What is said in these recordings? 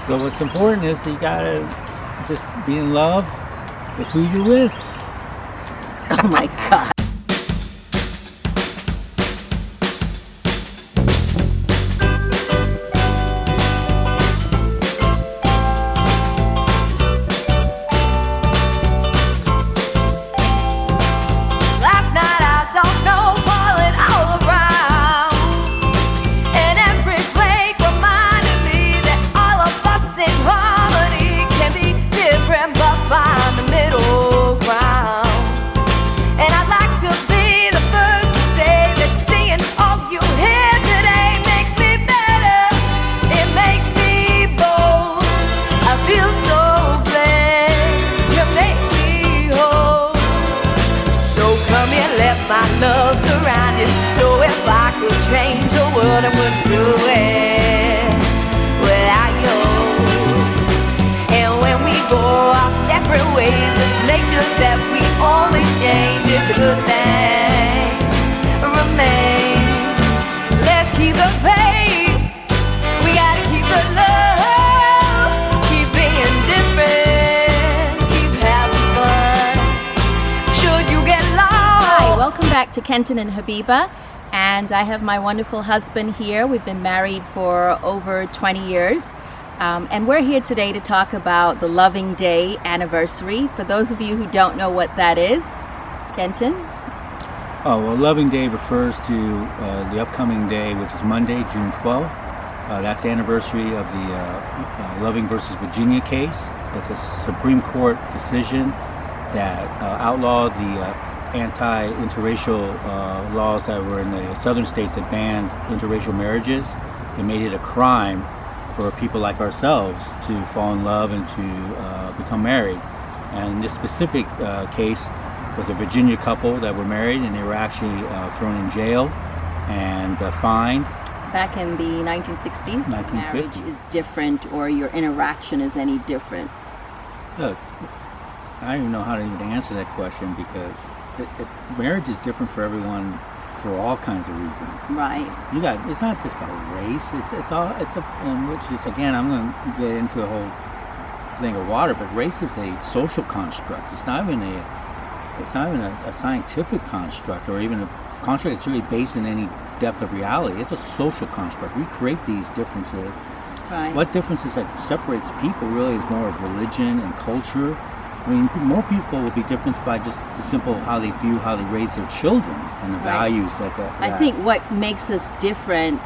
So what's important is that you gotta just be in love with who you're with. Oh my God. Last night I saw snow falling all around, and every flake reminded me that all of us in harmony can be different but find the middle ground. And I'd like to be the first to say that seeing all you here today makes me better. It makes me bold. I feel so blessed. You make me whole. So come here, let my love surround you. Know if I could change the world, I wouldn't do it without you. And when we go our separate ways, it's nature that we only change if the good things remain. Let's keep the faith. We gotta keep the love. Keep being different. Keep having fun. Should you get lost? Hi, welcome back to Kenton and Habiba. And I have my wonderful husband here. We've been married for over 20 years. And we're here today to talk about the Loving Day anniversary. For those of you who don't know what that is, Kenton? Oh, well, Loving Day refers to the upcoming day, which is Monday, June 12th. That's the anniversary of the Loving versus Virginia case. It's a Supreme Court decision that outlawed the anti-interracial laws that were in the southern states that banned interracial marriages. It made it a crime for people like ourselves to fall in love and to become married. And this specific case was a Virginia couple that were married, and they were actually thrown in jail and fined. Back in the 1960s, 1950. marriage is different, or your interaction is any different. Look, I don't even know how to even answer that question, because marriage is different for everyone for all kinds of reasons. Right. It's not just about race. Which is, again, I'm going to get into the whole thing of water, but race is a social construct. It's not even a scientific construct, or even a construct that's really based in any depth of reality. It's a social construct. We create these differences. Right. What differences that separates people really is more of religion and culture. I mean, more people will be different by just the simple how they view, how they raise their children, and the values that. I think what makes us different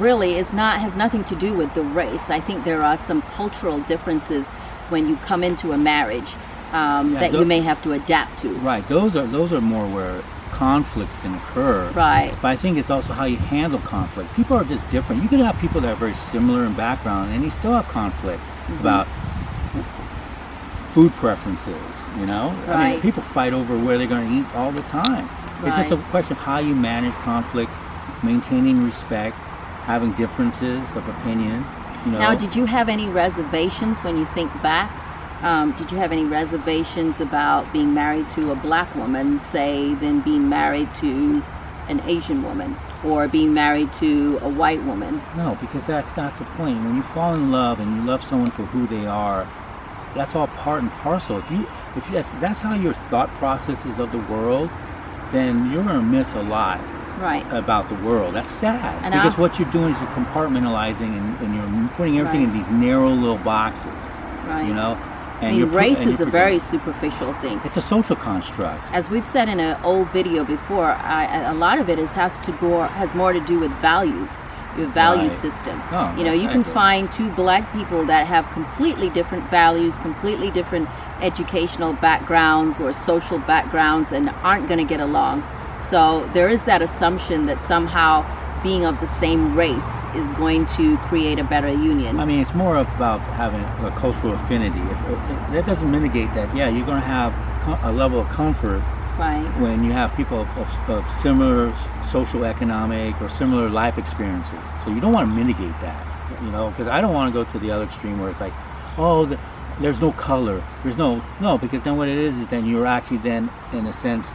really has nothing to do with the race. I think there are some cultural differences when you come into a marriage you may have to adapt to. Right. Those are more where conflicts can occur. Right. But I think it's also how you handle conflict. People are just different. You can have people that are very similar in background, and they still have conflict about food preferences, you know? Right. I mean, people fight over where they're going to eat all the time. Right. It's just a question of how you manage conflict, maintaining respect, having differences of opinion, you know. Now, did you have any reservations when you think back? Did you have any reservations about being married to a black woman, say, than being married to an Asian woman, or being married to a white woman? No, because that's not the point. When you fall in love and you love someone for who they are, that's all part and parcel. If that's how your thought process is of the world, then you're going to miss a lot about the world. That's sad, because what you're doing is you're compartmentalizing and you're putting everything in these narrow little boxes. Right. You know. And I mean, race is a very superficial thing. It's a social construct. As we've said in an old video before, a lot of it has more to do with values. Your value system. Oh, you know, you can find two black people that have completely different values, completely different educational backgrounds or social backgrounds, and aren't going to get along. So there is that assumption that somehow being of the same race is going to create a better union. I mean, it's more about having a cultural affinity. That doesn't mitigate that. Yeah, you're going to have a level of comfort when you have people of similar social, economic, or similar life experiences. So you don't want to mitigate that, you know, because I don't want to go to the other extreme where it's like, there's no color. No, because then what it is then you're actually then, in a sense,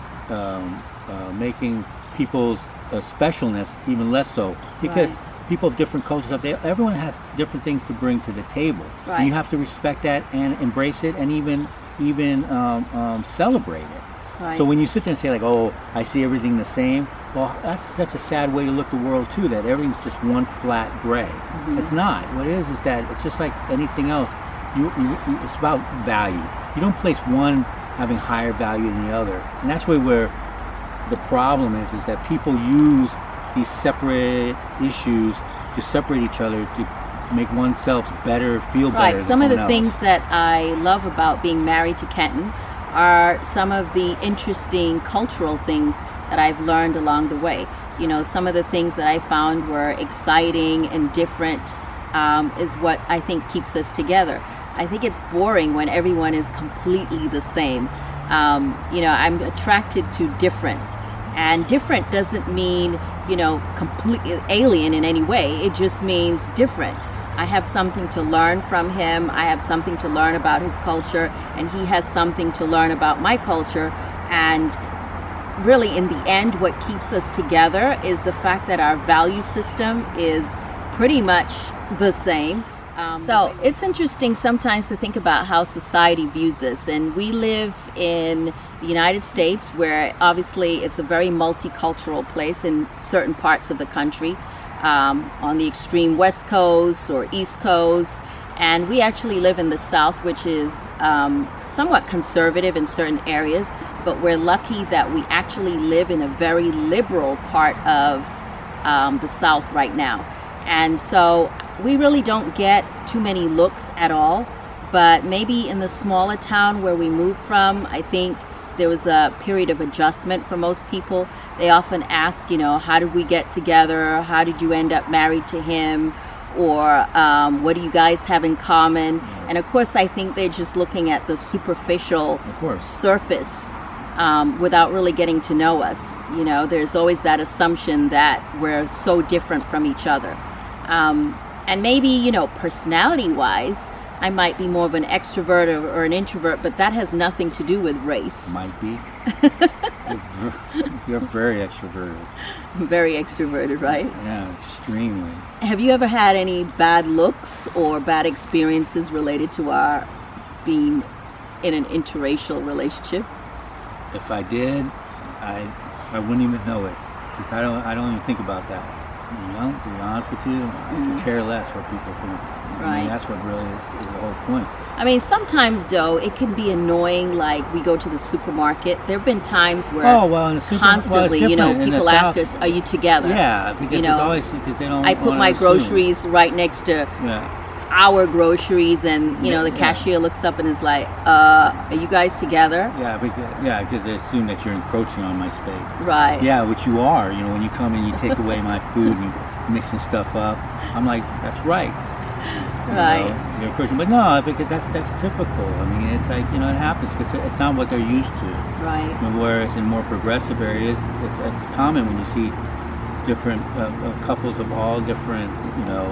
making people's specialness even less so. Because people of different cultures, everyone has different things to bring to the table. Right. And you have to respect that and embrace it, and even celebrate it. Right. So when you sit there and say like, "Oh, I see everything the same," well, that's such a sad way to look at the world too. That everything's just one flat gray. It's not. What it is that it's just like anything else. It's about value. You don't place one having higher value than the other, and that's where the problem is that people use these separate issues to separate each other to make oneself better, feel better. Right. than Some of the someone things else. that I love about being married to Kenton are some of the interesting cultural things that I've learned along the way. You know, some of the things that I found were exciting and different is what I think keeps us together. I think it's boring when everyone is completely the same. You know, I'm attracted to different. And different doesn't mean, you know, completely alien in any way. It just means different. I have something to learn from him. I have something to learn about his culture, and he has something to learn about my culture. And really, in the end, what keeps us together is the fact that our value system is pretty much the same. So it's interesting sometimes to think about how society views this. And we live in the United States, where obviously it's a very multicultural place in certain parts of the country, on the extreme West Coast or East Coast. And we actually live in the South, which is somewhat conservative in certain areas, but we're lucky that we actually live in a very liberal part of the South right now. And so we really don't get too many looks at all, but maybe in the smaller town where we moved from, I think there was a period of adjustment for most people. They often ask, you know, how did we get together? How did you end up married to him? Or what do you guys have in common? And of course, I think they're just looking at the superficial surface without really getting to know us. You know, there's always that assumption that we're so different from each other. And maybe, you know, personality-wise, I might be more of an extrovert or an introvert, but that has nothing to do with race. Might be. You're very extroverted. Very extroverted, right? Yeah, extremely. Have you ever had any bad looks or bad experiences related to our being in an interracial relationship? If I did, I wouldn't even know it, because I don't even think about that. You know, to be honest with you, I could care less what people think. I mean, that's what really is the whole point. I mean, sometimes, though, it can be annoying. Like, we go to the supermarket. There have been times where in the constantly, you know, people ask us, "Are you together?" Yeah, because you know, it's always because they don't. I put my groceries right next to our groceries, and you know, the cashier looks up and is like, "Are you guys together?" Yeah, because they assume that you're encroaching on my space. Right. Yeah, which you are. You know, when you come and you take away my food and you're mixing stuff up, I'm like, that's right. Right. You're encroaching, but no, because that's typical. I mean, it's like, you know, it happens because it's not what they're used to. Right. Whereas in more progressive areas, it's common when you see different couples of all different, you know,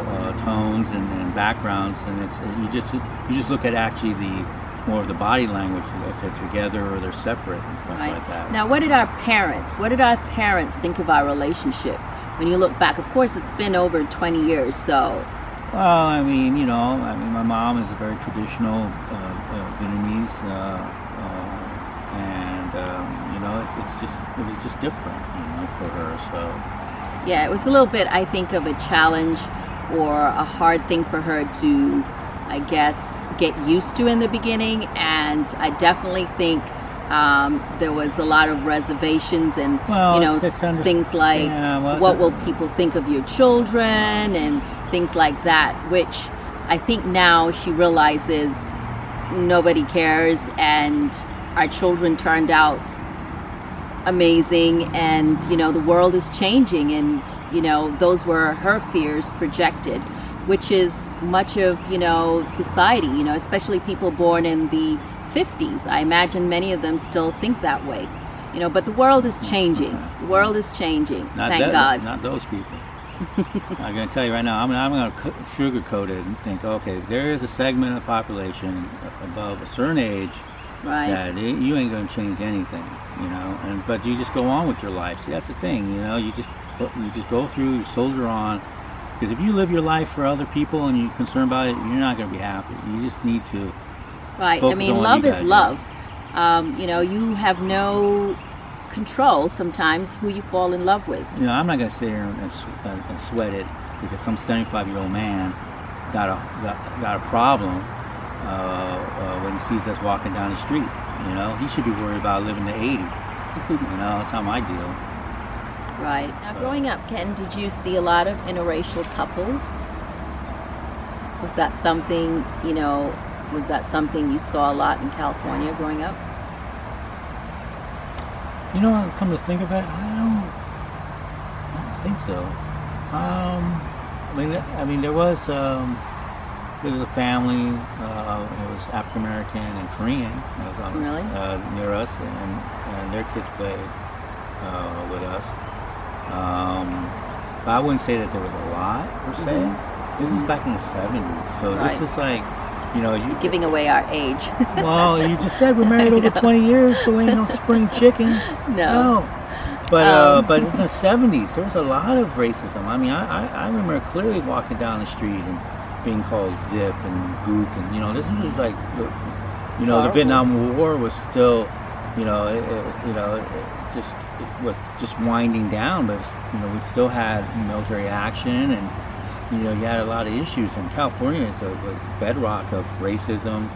tones and backgrounds, and it's you just look at actually the more of the body language, if they're together or they're separate and stuff like that. Now, what did our parents think of our relationship? When you look back, of course, it's been over 20 years, so. Well, I mean, you know, my mom is a very traditional Vietnamese, and you know, it was just different, you know, for her. So. Yeah, it was a little bit, I think, of a challenge or a hard thing for her to, I guess, get used to in the beginning, and I definitely think there was a lot of reservations and you know, things like what will people think of your children and things like that, which I think now she realizes nobody cares, and our children turned out amazing, and you know, the world is changing, and you know, those were her fears projected, which is much of, you know, society, you know, especially people born in the 50s. I imagine many of them still think that way, you know, but the world is changing. The world is changing. Thank God. Not those people. I'm going to tell you right now, I'm going to sugarcoat it and think, okay, there is a segment of the population above a certain age that you ain't going to change anything, you know, but you just go on with your life. See, that's the thing, you know, you just go through, you soldier on, Because if you live your life for other people and you're concerned about it, you're not going to be happy. You just need to Right. I focus mean, on what love you is gotta love. You know, you have no control sometimes who you fall in love with. You know, I'm not going to sit here and sweat it because some 75-year-old man got a problem when he sees us walking down the street. You know, he should be worried about living to 80. You know, it's not my deal. Right. Now, growing up, Ken, did you see a lot of interracial couples? Was that something, you know, you saw a lot in California growing up? You know, come to think of it, I don't think so. I mean, there was a family. It was African American and Korean. Really? Near us, and their kids played with us. But I wouldn't say that there was a lot per se. Mm-hmm. This is back in the 70s, so Right. this is like, you know, You're giving away our age. well, you just said we're married over 20 years, so ain't no spring chickens. No. But in the 70s, there was a lot of racism. I mean, I remember clearly walking down the street and being called Zip and Gook, and you know, this was like, you know, the Vietnam War was still, you know, it was just winding down, but you know, we still had military action, and you know, you had a lot of issues. And California is a bedrock of racism.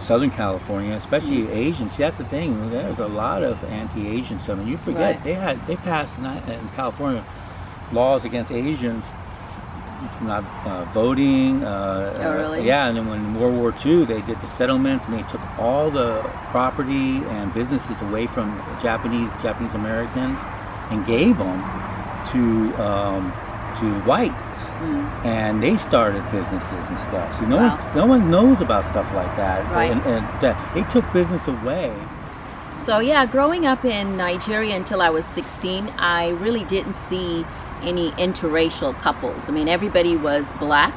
Southern California, especially Asians. See, that's the thing. There's a lot of anti-Asian stuff, and you forget they passed in California laws against Asians for not voting. Oh, really? Yeah, and then when World War II, they did the settlements, and they took all the property and businesses away from Japanese Americans and gave them to whites. And they started businesses and stuff. See, no one knows about stuff like that. Right. And that they took business away. So yeah, growing up in Nigeria until I was 16, I really didn't see any interracial couples. I mean, everybody was black,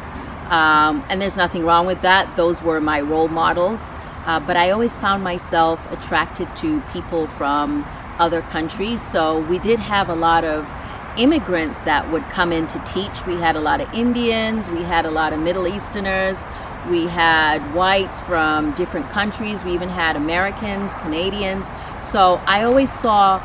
and there's nothing wrong with that. Those were my role models. But I always found myself attracted to people from other countries. So we did have a lot of immigrants that would come in to teach. We had a lot of Indians, we had a lot of Middle Easterners, we had whites from different countries, we even had Americans, Canadians. So I always saw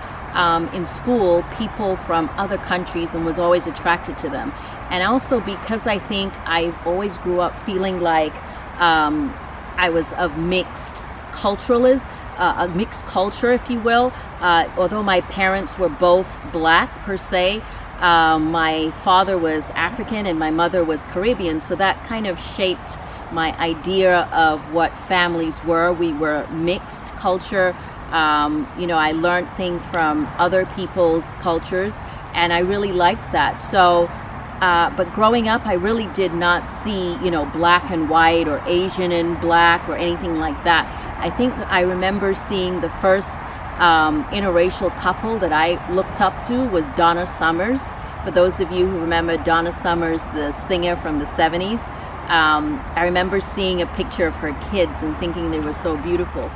in school people from other countries and was always attracted to them. And also because I think I always grew up feeling like I was of mixed culturalism, a mixed culture, if you will. Although my parents were both black per se, my father was African and my mother was Caribbean, so that kind of shaped my idea of what families were. We were mixed culture. You know, I learned things from other people's cultures, and I really liked that. So, but growing up, I really did not see, you know, black and white or Asian and black or anything like that. I think I remember seeing the first interracial couple that I looked up to was Donna Summers. For those of you who remember Donna Summers, the singer from the 70s, I remember seeing a picture of her kids and thinking they were so beautiful.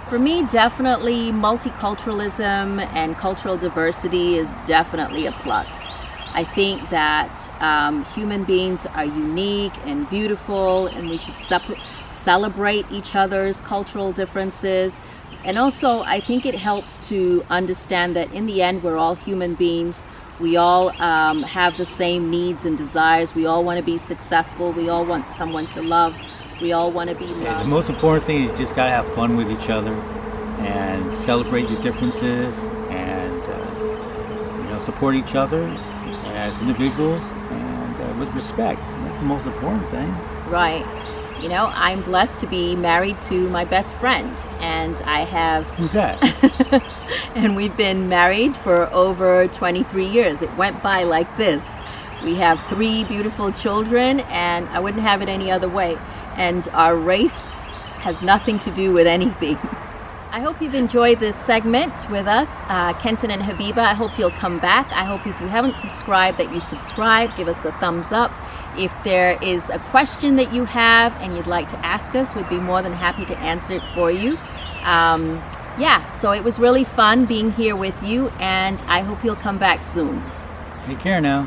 For me, definitely multiculturalism and cultural diversity is definitely a plus. I think that human beings are unique and beautiful, and we should celebrate each other's cultural differences. And also, I think it helps to understand that in the end, we're all human beings. We all have the same needs and desires. We all want to be successful. We all want someone to love. We all want to be loved. The most important thing is you just got to have fun with each other and celebrate your differences and you know, support each other as individuals and with respect. That's the most important thing. Right. You know, I'm blessed to be married to my best friend, and I have... Who's that? And we've been married for over 23 years. It went by like this. We have 3 beautiful children, and I wouldn't have it any other way. And our race has nothing to do with anything. I hope you've enjoyed this segment with us, Kenton and Habiba. I hope you'll come back. I hope if you haven't subscribed that you subscribe, give us a thumbs up. If there is a question that you have and you'd like to ask us, we'd be more than happy to answer it for you. Yeah, so it was really fun being here with you, and I hope you'll come back soon. Take care now.